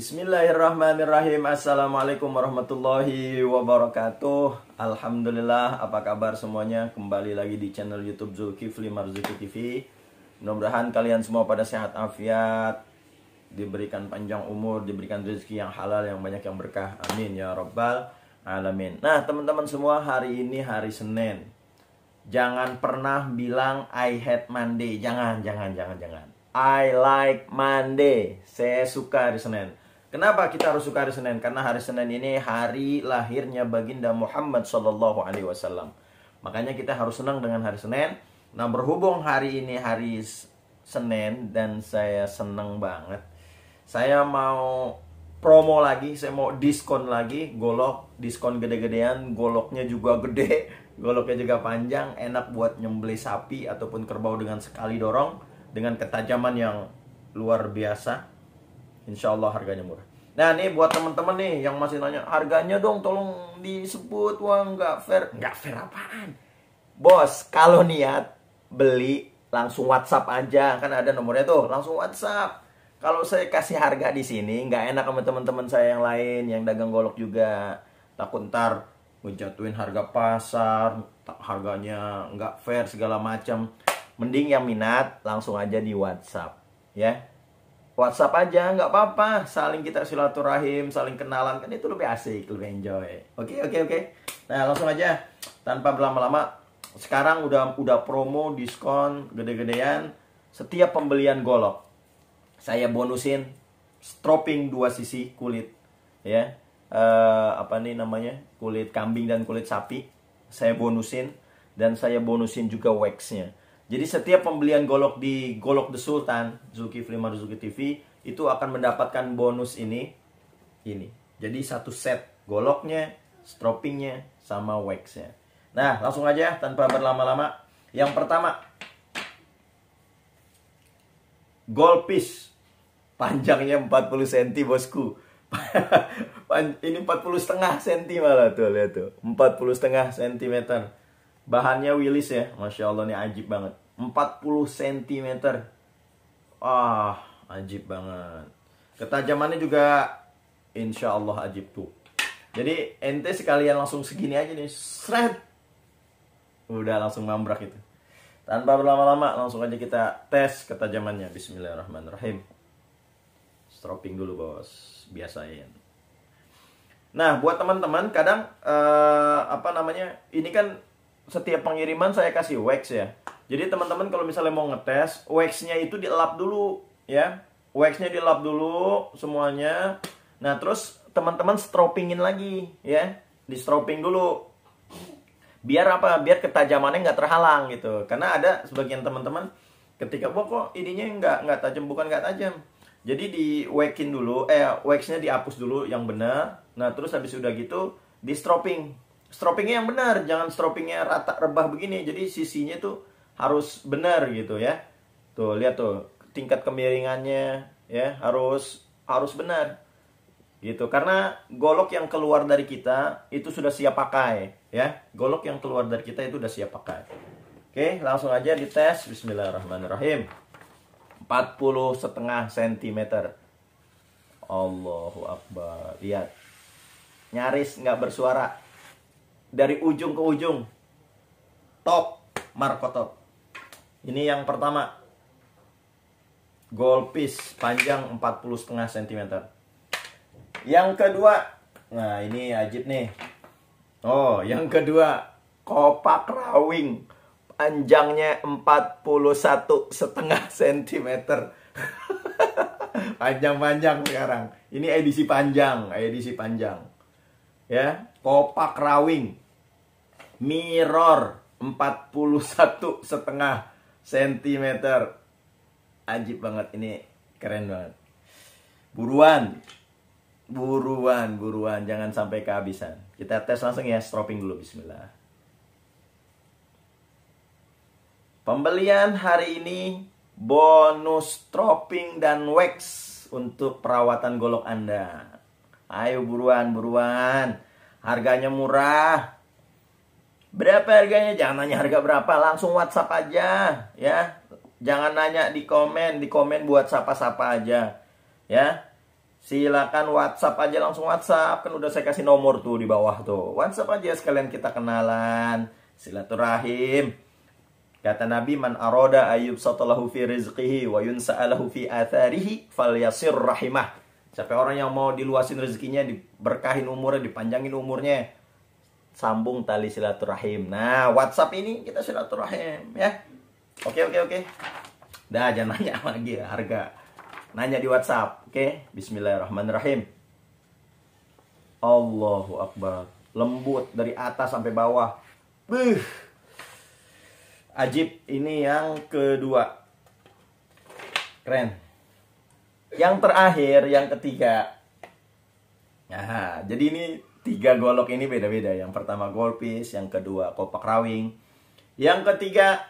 Bismillahirrahmanirrahim. Assalamualaikum warahmatullahi wabarakatuh. Alhamdulillah, apa kabar semuanya? Kembali lagi di channel YouTube Zulkifli Marzuki TV. Mudah-mudahan kalian semua pada sehat afiat, diberikan panjang umur, diberikan rezeki yang halal, yang banyak, yang berkah. Amin ya rabbal alamin. Nah, teman-teman semua, hari ini hari Senin. Jangan pernah bilang I hate Monday. Jangan. I like Monday. Saya suka hari Senin. Kenapa kita harus suka hari Senin? Karena hari Senin ini hari lahirnya baginda Muhammad SAW. Makanya kita harus senang dengan hari Senin. Nah, berhubung hari ini hari Senin dan saya senang banget, saya mau promo lagi, saya mau diskon lagi, golok, diskon gede-gedean, goloknya juga gede, goloknya juga panjang, enak buat nyembelih sapi ataupun kerbau dengan sekali dorong, dengan ketajaman yang luar biasa. Insya Allah harganya murah. Nah, nih buat teman-teman nih yang masih nanya, harganya dong tolong disebut. Wah, nggak fair. Nggak fair apaan? Bos, kalau niat beli langsung WhatsApp aja, kan ada nomornya tuh, langsung WhatsApp. Kalau saya kasih harga di sini nggak enak sama teman-teman saya yang lain yang dagang golok juga, takut ntar ngejatuhin harga pasar, harganya nggak fair segala macam. Mending yang minat langsung aja di WhatsApp, ya. WhatsApp aja, nggak apa-apa. Saling kita silaturahim, saling kenalan, kan itu lebih asik, lebih enjoy. Oke. Nah, langsung aja, tanpa berlama-lama. Sekarang udah promo, diskon, gede-gedean. Setiap pembelian golok, saya bonusin stropping 2 sisi kulit, ya. Kulit kambing dan kulit sapi. Saya bonusin, dan saya bonusin juga waxnya. Jadi setiap pembelian golok di Golok The Sultan, Zulkifli Marzuki TV, itu akan mendapatkan bonus ini. Jadi satu set goloknya, stroppingnya, sama waxnya. Nah, langsung aja tanpa berlama-lama. Yang pertama, gold piece. Panjangnya 40 cm, bosku. Ini 40,5 cm malah tuh, lihat tuh. 40,5 cm. Bahannya Willis ya, Masya Allah, ini ajib banget. 40 cm. Wah, ajib banget. Ketajamannya juga Insya Allah ajib tuh. Jadi ente sekalian langsung segini aja nih, seret. Udah langsung mambrak itu. Tanpa berlama-lama, langsung aja kita tes ketajamannya. Bismillahirrahmanirrahim. Stropping dulu, bos. Biasain. Nah, buat teman-teman, kadang ini kan setiap pengiriman saya kasih wax ya. Jadi teman-teman kalau misalnya mau ngetes, waxnya itu dielap dulu ya. Waxnya dielap dulu semuanya. Nah, terus teman-teman stroppingin lagi ya. Di stropping dulu. Biar apa? Biar ketajamannya nggak terhalang gitu. Karena ada sebagian teman-teman ketika kok ininya nggak tajam, bukan nggak tajam. Jadi di waxin dulu, waxnya dihapus dulu yang benar. Nah, terus habis udah gitu di stropping. Stroppingnya yang benar, jangan stroppingnya rata rebah begini. Jadi sisinya tuh harus benar gitu ya. Tuh, lihat tuh tingkat kemiringannya ya, harus benar. Gitu. Karena golok yang keluar dari kita itu sudah siap pakai ya. Golok yang keluar dari kita itu udah siap pakai. Oke, langsung aja dites. Bismillahirrahmanirrahim. 40,5 cm. Allahu Akbar. Lihat. Nyaris nggak bersuara. Dari ujung ke ujung. Top. Marco top. Ini yang pertama. Gold piece. Panjang 40,5 cm. Yang kedua. Nah, ini ajib nih. Oh, yang kedua. Kopak rawing. Panjangnya 41,5 cm. Panjang-panjang sekarang. Ini edisi panjang. Ya, kopak rawing. Mirror 41,5 cm. Ajib banget, ini keren banget. Buruan, jangan sampai kehabisan. Kita tes langsung ya, stropping dulu. Bismillah. Pembelian hari ini bonus stropping dan wax untuk perawatan golok Anda. Ayo buruan. Harganya murah. Berapa harganya? Jangan nanya harga berapa, langsung WhatsApp aja ya. Jangan nanya di komen buat sapa-sapa aja ya. silakan WhatsApp aja, langsung WhatsApp. Kan udah saya kasih nomor tuh di bawah tuh. WhatsApp aja sekalian kita kenalan, silaturahim. Kata Nabi, man aroda ayyub satalahu fi rizqihi wa yunsa'alahu fi atharihi falyasir rahimah. Siapa orang yang mau diluasin rezekinya, diberkahin umurnya, dipanjangin umurnya, sambung tali silaturahim. Nah, WhatsApp ini kita silaturahim ya. Oke. Dah, jangan nanya lagi ya, harga. Nanya di WhatsApp. Oke. Bismillahirrahmanirrahim. Allahu Akbar. Lembut dari atas sampai bawah. Ajib. Ini yang kedua. Keren. Yang terakhir, yang ketiga. Nah, jadi ini 3 golok ini beda-beda. Yang pertama golpis, yang kedua kopak rawing, yang ketiga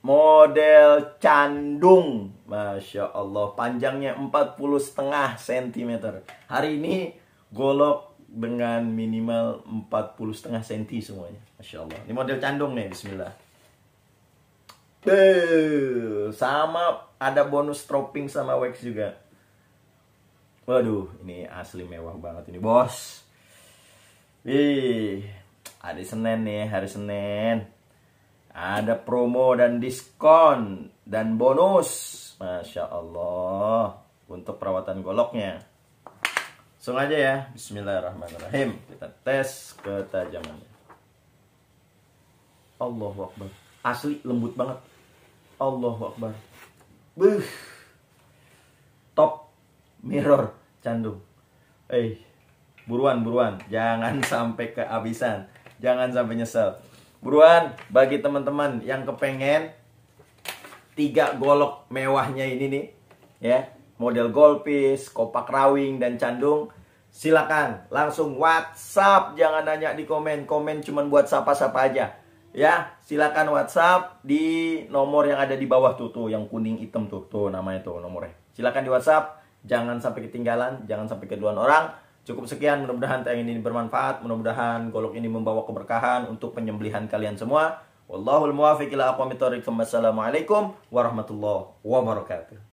model candung. Masya Allah, panjangnya 40,5 cm. Hari ini golok dengan minimal 40,5 cm semuanya. Masya Allah. Ini model candung nih, bismillah. Sama ada bonus topping sama wax juga. Waduh, ini asli mewah banget ini, bos. Hari Senin nih, hari Senin. Ada promo dan diskon dan bonus. Masya Allah. Untuk perawatan goloknya. Langsung aja ya. Bismillahirrahmanirrahim. Kita tes ketajamannya. Allahu Akbar. Asli lembut banget. Allahu Akbar. Top mirror candung. Buruan. Jangan sampai kehabisan. Jangan sampai nyesel. Buruan, bagi teman-teman yang kepengen 3 golok mewahnya ini nih, ya, model golpis, kopak rawing, dan candung, silakan langsung WhatsApp. Jangan nanya di komen cuman buat sapa-sapa aja. Ya, silakan WhatsApp di nomor yang ada di bawah tuh yang kuning hitam tuh namanya tuh nomornya. Silakan di WhatsApp, jangan sampai ketinggalan, jangan sampai keduluan orang. Cukup sekian, mudah-mudahan tayangan ini bermanfaat, mudah-mudahan golok ini membawa keberkahan untuk penyembelihan kalian semua. Wallahul muwaffiq ila aqwamit thoriq. Wassalamualaikum warahmatullahi wabarakatuh.